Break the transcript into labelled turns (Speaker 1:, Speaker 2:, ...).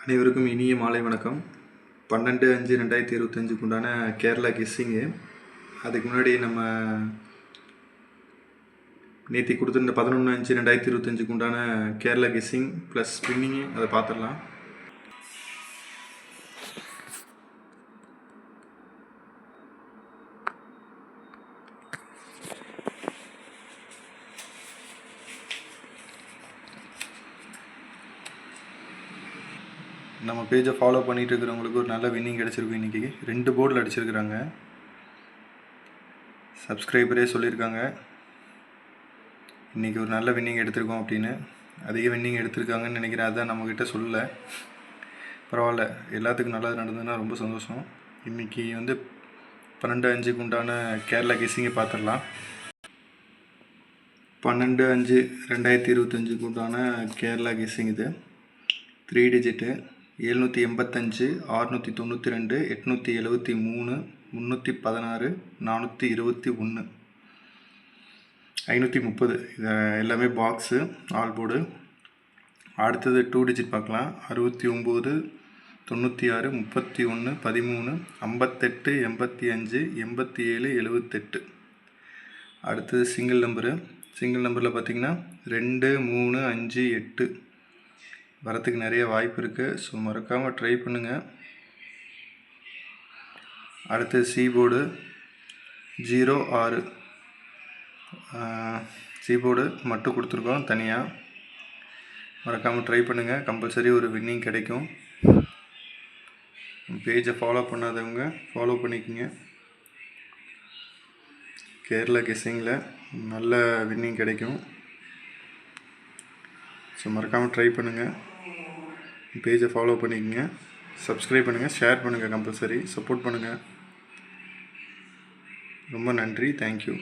Speaker 1: அனைவருக்கும் இனிய மாலை வணக்கம். 12/5/2025 உண்டான கேரளா கெஸ்ஸிங்கு. அதுக்கு முன்னாடி நம்ம நேற்று கொடுத்துருந்த 11/5/2025 உண்டான கேரளா கெஸ்ஸிங் ப்ளஸ் ஸ்பின்னிங்கு அதை பார்த்துடலாம். நம்ம பேஜை ஃபாலோ பண்ணிகிட்டு இருக்கிறவங்களுக்கு ஒரு நல்ல வின்னிங் கிடச்சிருக்கும். இன்றைக்கி 2 போர்டில் அடிச்சிருக்கிறாங்க. சப்ஸ்கிரைபரே சொல்லியிருக்காங்க இன்றைக்கி ஒரு நல்ல வின்னிங் எடுத்திருக்கோம் அப்படின்னு. அதிக வின்னிங் எடுத்திருக்காங்கன்னு நினைக்கிறேன். அதுதான் நம்மக்கிட்ட சொல்லலை. பரவாயில்ல, எல்லாத்துக்கும் நல்லது நடந்ததுன்னா ரொம்ப சந்தோஷம். இன்றைக்கி 12/5 உண்டான கேரளா கெஸ்ஸிங்கை பார்த்துடலாம். 12/5/2025 உண்டான கேரளா கெஸ்ஸிங் இது 3 டிஜிட்டு 785, 692, 873, 316, 421, 530. இது எல்லாமே பாக்ஸு ஆல் போர்டு. அடுத்தது 2 டிஜிட் பார்க்கலாம். 69, 96, 31, 13, 58, 85, 87, 78. அடுத்தது சிங்கிள் நம்பரில் பார்த்திங்கன்னா 2, 3, 5, 8 வரத்துக்கு நிறைய வாய்ப்பு இருக்குது. ஸோ மறக்காமல் ட்ரை பண்ணுங்கள். அடுத்தது சி போர்டு 0, 6 சி போர்டு மட்டும் கொடுத்துருக்கோம் தனியாக. மறக்காமல் ட்ரை பண்ணுங்கள். கம்பல்சரி ஒரு வின்னிங் கிடைக்கும். பேஜை ஃபாலோ பண்ணாதவங்க ஃபாலோ பண்ணிக்கோங்க. கேரளா கெஸ்ஸிங்கில் நல்ல வின்னிங் கிடைக்கும். ஸோ மறக்காமல் ட்ரை பண்ணுங்கள். பேஜை ஃபாலோ பண்ணிக்கோங்க, சப்ஸ்கிரைப் பண்ணுங்கள், ஷேர் பண்ணுங்கள், கம்பல்சரி சப்போர்ட் பண்ணுங்கள். ரொம்ப நன்றி. தேங்க்யூ.